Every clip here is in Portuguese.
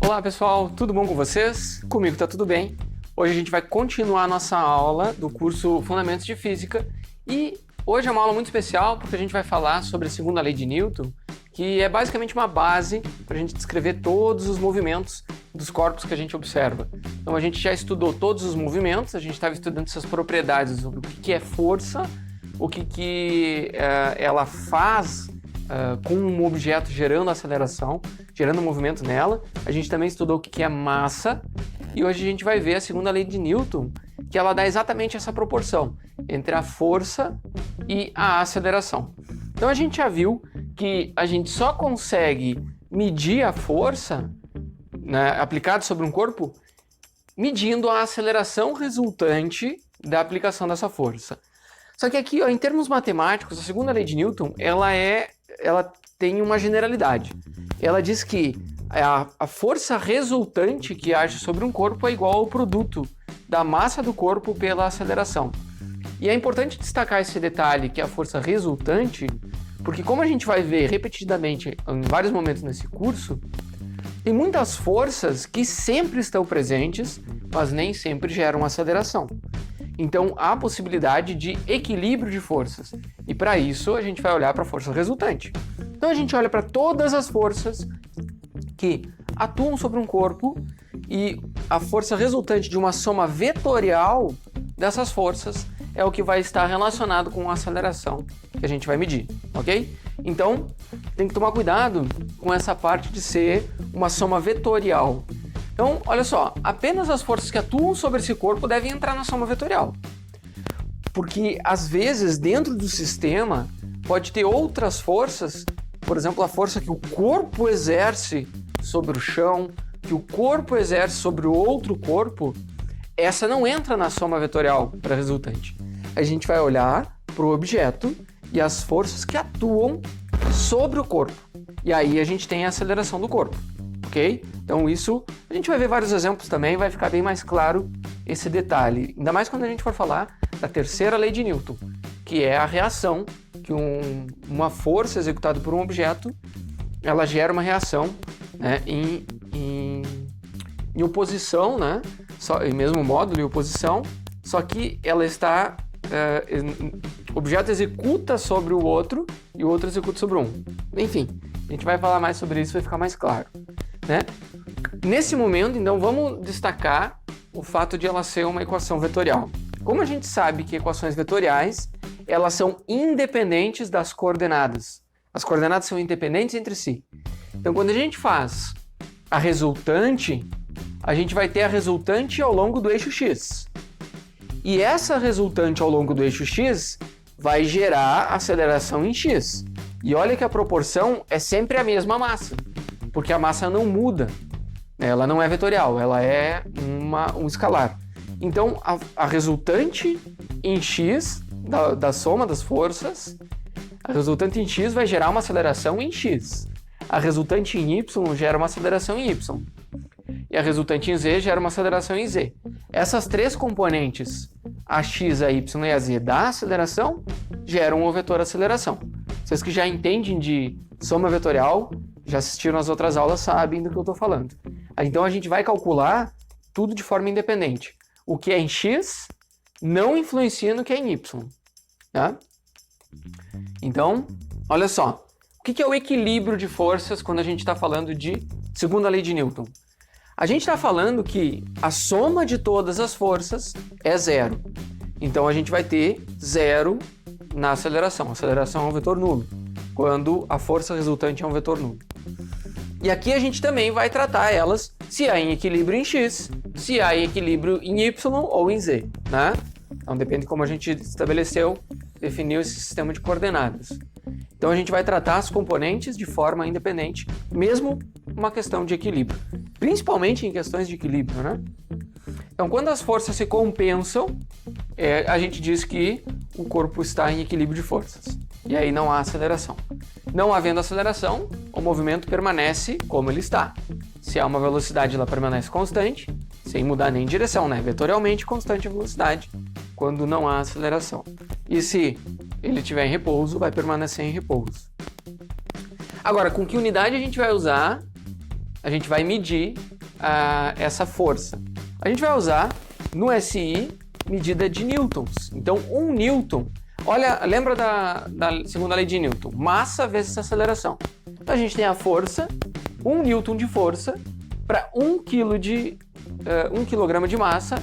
Olá pessoal, tudo bom com vocês? Comigo tá tudo bem. Hoje a gente vai continuar a nossa aula do curso Fundamentos de Física e hoje é uma aula muito especial porque a gente vai falar sobre a segunda lei de Newton, que é basicamente uma base para a gente descrever todos os movimentos dos corpos que a gente observa. Então a gente já estudou todos os movimentos, a gente estava estudando essas propriedades sobre o que é força, o que ela faz com um objeto gerando aceleração, gerando movimento nela. A gente também estudou o que é massa e hoje a gente vai ver a segunda lei de Newton, que ela dá exatamente essa proporção entre a força e a aceleração. Então a gente já viu que a gente só consegue medir a força, né, aplicada sobre um corpo medindo a aceleração resultante da aplicação dessa força. Só que aqui, ó, em termos matemáticos, a segunda lei de Newton, ela tem uma generalidade. Ela diz que a força resultante que age sobre um corpo é igual ao produto da massa do corpo pela aceleração. E é importante destacar esse detalhe, que é a força resultante, porque como a gente vai ver repetidamente em vários momentos nesse curso, tem muitas forças que sempre estão presentes, mas nem sempre geram aceleração. Então, há a possibilidade de equilíbrio de forças. E para isso, a gente vai olhar para a força resultante. Então, a gente olha para todas as forças que atuam sobre um corpo e a força resultante de uma soma vetorial dessas forças é o que vai estar relacionado com a aceleração que a gente vai medir, ok? Então, tem que tomar cuidado com essa parte de ser uma soma vetorial. Então, olha só, apenas as forças que atuam sobre esse corpo devem entrar na soma vetorial. Porque, às vezes, dentro do sistema, pode ter outras forças, por exemplo, a força que o corpo exerce sobre o chão, que o corpo exerce sobre o outro corpo, essa não entra na soma vetorial para resultante. A gente vai olhar para o objeto e as forças que atuam sobre o corpo. E aí a gente tem a aceleração do corpo, ok? Então isso, a gente vai ver vários exemplos também, vai ficar bem mais claro esse detalhe. Ainda mais quando a gente for falar da terceira lei de Newton, que é a reação, que uma força executada por um objeto, ela gera uma reação, né, em oposição, né, em mesmo módulo em oposição, só que ela está... o objeto executa sobre o outro e o outro executa sobre um. Enfim, a gente vai falar mais sobre isso, vai ficar mais claro, né? Nesse momento, então, vamos destacar o fato de ela ser uma equação vetorial. Como a gente sabe que equações vetoriais, elas são independentes das coordenadas. As coordenadas são independentes entre si. Então, quando a gente faz a resultante, a gente vai ter a resultante ao longo do eixo x. E essa resultante ao longo do eixo x vai gerar aceleração em x. E olha que a proporção é sempre a mesma massa, porque a massa não muda. Ela não é vetorial, ela é um escalar. Então, a resultante em x da soma das forças, a resultante em x vai gerar uma aceleração em x. A resultante em y gera uma aceleração em y. E a resultante em z gera uma aceleração em z. Essas três componentes, a x, a y e a z da aceleração, geram o vetor aceleração. Vocês que já entendem de soma vetorial, já assistiram às outras aulas, sabem do que eu estou falando. Então a gente vai calcular tudo de forma independente. O que é em x não influencia no que é em y. Tá? Então, olha só. O que é o equilíbrio de forças quando a gente está falando de segunda lei de Newton? A gente está falando que a soma de todas as forças é zero. Então a gente vai ter zero na aceleração. A aceleração é um vetor nulo, quando a força resultante é um vetor nulo. E aqui a gente também vai tratar elas se há em equilíbrio em x, se há em equilíbrio em y ou em z, né? Então depende de como a gente estabeleceu, definiu esse sistema de coordenadas. Então a gente vai tratar as componentes de forma independente, mesmo uma questão de equilíbrio, principalmente em questões de equilíbrio, né? Então quando as forças se compensam, a gente diz que o corpo está em equilíbrio de forças. E aí não há aceleração. Não havendo aceleração, o movimento permanece como ele está. Se há uma velocidade, ela permanece constante, sem mudar nem direção, né? Vetorialmente constante a velocidade, quando não há aceleração. E se ele estiver em repouso, vai permanecer em repouso. Agora, com que unidade a gente vai usar a gente vai medir essa força? A gente vai usar no SI medida de newtons. Então, 1 newton, olha, lembra da segunda lei de Newton? Massa vezes aceleração. Então, a gente tem a força, 1 newton de força, para 1 quilograma de massa,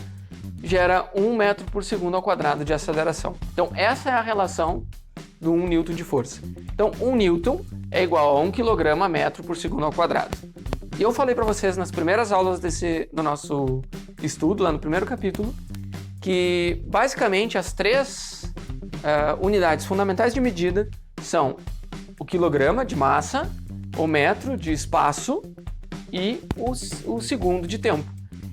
gera 1 metro por segundo ao quadrado de aceleração. Então, essa é a relação do 1 newton de força. Então, 1 newton é igual a 1 quilograma metro por segundo ao quadrado. E eu falei para vocês nas primeiras aulas do nosso estudo, lá no primeiro capítulo, que basicamente as 3 unidades fundamentais de medida são o quilograma de massa, o metro de espaço e o segundo de tempo.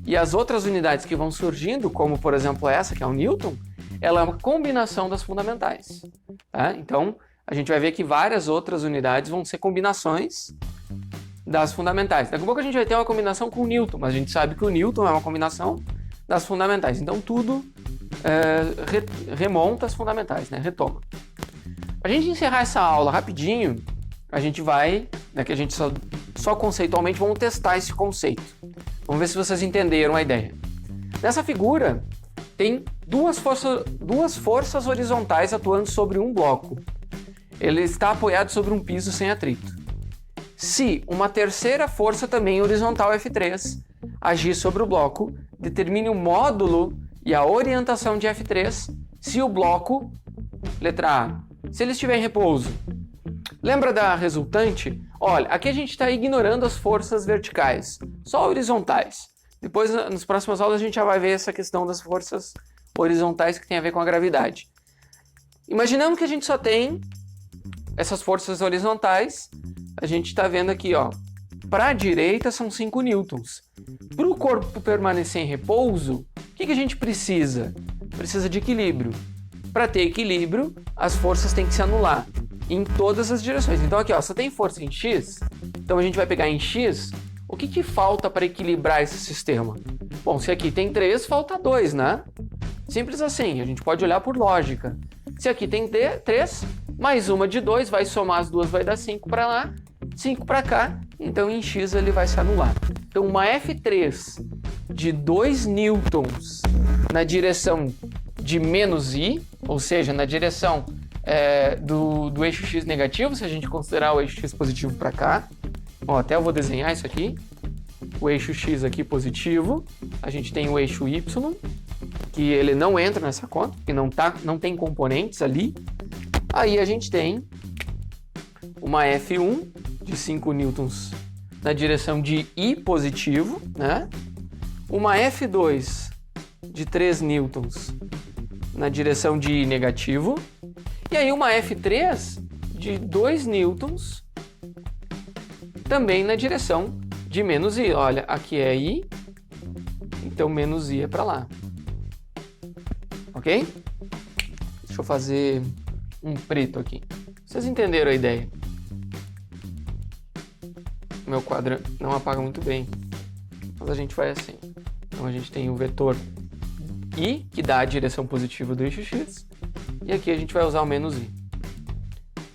E as outras unidades que vão surgindo, como por exemplo essa, que é o Newton, ela é uma combinação das fundamentais. Tá? Então, a gente vai ver que várias outras unidades vão ser combinações das fundamentais. Daqui a pouco a gente vai ter uma combinação com o Newton, mas a gente sabe que o Newton é uma combinação das fundamentais. Então, tudo remonta às fundamentais, né? Retoma. Para a gente encerrar essa aula rapidinho, a gente vai, que a gente só conceitualmente vamos testar esse conceito. Vamos ver se vocês entenderam a ideia. Nessa figura, tem duas forças horizontais atuando sobre um bloco. Ele está apoiado sobre um piso sem atrito. Se uma terceira força, também horizontal F3, agir sobre o bloco, determine o módulo e a orientação de F3 se o bloco, letra A, se ele estiver em repouso. Lembra da resultante? Olha, aqui a gente está ignorando as forças verticais, só horizontais. Depois, nas próximas aulas, a gente já vai ver essa questão das forças horizontais que tem a ver com a gravidade. Imaginamos que a gente só tem essas forças horizontais. A gente está vendo aqui, ó, para a direita são 5 newtons. Para o corpo permanecer em repouso, o que a gente precisa? Precisa de equilíbrio. Para ter equilíbrio, as forças têm que se anular em todas as direções. Então aqui, ó, só tem força em X, então a gente vai pegar em X, o que falta para equilibrar esse sistema? Bom, se aqui tem 3, falta 2, né? Simples assim, a gente pode olhar por lógica. Se aqui tem 3, mais uma de 2, vai somar as duas, vai dar 5 para lá, 5 para cá, então em X ele vai se anular. Então uma F3 de 2 newtons na direção de menos I, ou seja, na direção do eixo X negativo, se a gente considerar o eixo X positivo para cá. Ó, até eu vou desenhar isso aqui. O eixo X aqui positivo, a gente tem o eixo Y, que ele não entra nessa conta, porque não tem componentes ali. Aí a gente tem uma F1 de 5 newtons na direção de I positivo, né? Uma F2 de 3 newtons na direção de I negativo. E aí uma F3 de 2 newtons também na direção de menos I. Olha, aqui é I, então menos I é para lá. Ok? Deixa eu fazer um preto aqui. Vocês entenderam a ideia? Meu quadro não apaga muito bem, mas a gente vai assim. Então a gente tem o vetor I, que dá a direção positiva do eixo X, e aqui a gente vai usar o menos I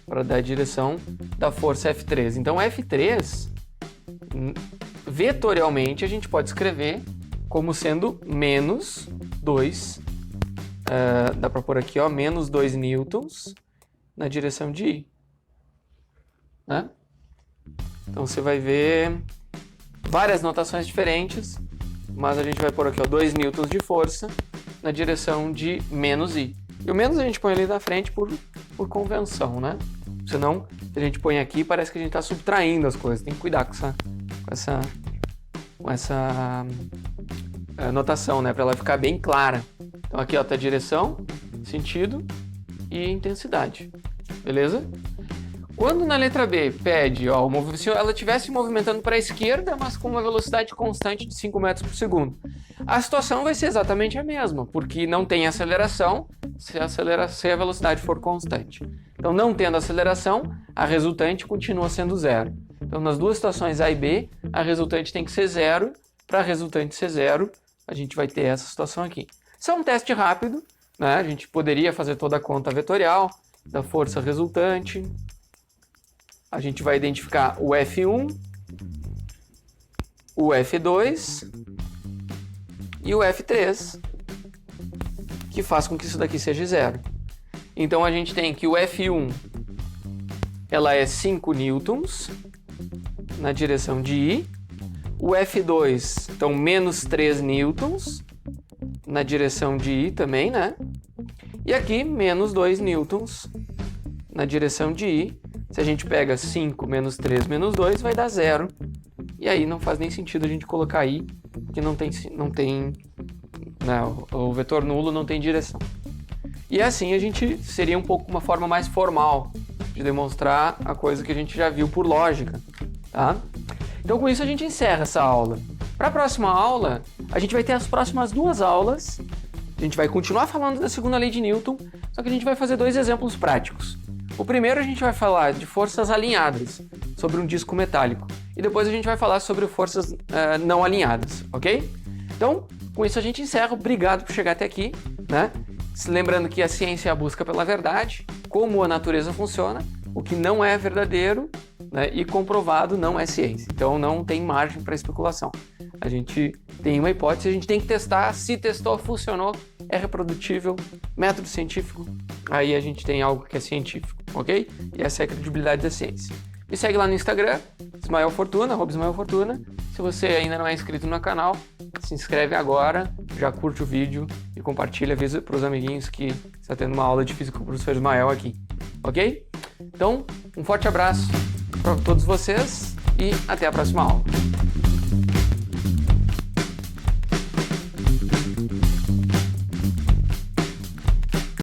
para dar a direção da força F3. Então F3, vetorialmente, a gente pode escrever como sendo menos 2, dá para pôr aqui, ó, menos 2 newtons na direção de I. Né? Então você vai ver várias notações diferentes, mas a gente vai pôr aqui, ó, 2 newtons de força na direção de menos I. E o menos a gente põe ali na frente por convenção, né? Senão, se a gente põe aqui, parece que a gente está subtraindo as coisas. Tem que cuidar com essa notação, né? Para ela ficar bem clara. Então aqui, ó, tá a direção, sentido e intensidade. Beleza? Quando na letra B pede, ó, se ela estivesse movimentando para a esquerda, mas com uma velocidade constante de 5 metros por segundo, a situação vai ser exatamente a mesma, porque não tem aceleração se a velocidade for constante. Então, não tendo aceleração, a resultante continua sendo zero. Então, nas duas situações A e B, a resultante tem que ser zero. Para a resultante ser zero, a gente vai ter essa situação aqui. Isso é um teste rápido, né? A gente poderia fazer toda a conta vetorial da força resultante. A gente vai identificar o F1 o F2 e o F3, que faz com que isso daqui seja zero. Então a gente tem que o F1 ela é 5 newtons na direção de I, o F2, então, menos 3 newtons na direção de I também, né? E aqui, menos 2 newtons na direção de I. Se a gente pega 5 menos 3 menos 2, vai dar 0. E aí não faz nem sentido a gente colocar I, porque não tem não, o vetor nulo não tem direção. E assim a gente seria um pouco uma forma mais formal de demonstrar a coisa que a gente já viu por lógica, tá? Então com isso a gente encerra essa aula. Para a próxima aula, a gente vai ter as próximas 2 aulas. A gente vai continuar falando da segunda lei de Newton, só que a gente vai fazer 2 exemplos práticos. O primeiro a gente vai falar de forças alinhadas sobre um disco metálico. E depois a gente vai falar sobre forças não alinhadas, ok? Então, com isso a gente encerra. Obrigado por chegar até aqui, né? Lembrando que a ciência é a busca pela verdade, como a natureza funciona, o que não é verdadeiro, né, e comprovado não é ciência. Então não tem margem para especulação. A gente tem uma hipótese, a gente tem que testar. Se testou, funcionou, é reprodutível, método científico, aí a gente tem algo que é científico, ok? E essa é a credibilidade da ciência. Me segue lá no Instagram, Ismael Fortuna, @IsmaelFortuna. Se você ainda não é inscrito no canal, se inscreve agora, já curte o vídeo e compartilha, avisa para os amiguinhos que está tendo uma aula de física com o professor Ismael aqui, ok? Então, um forte abraço para todos vocês e até a próxima aula.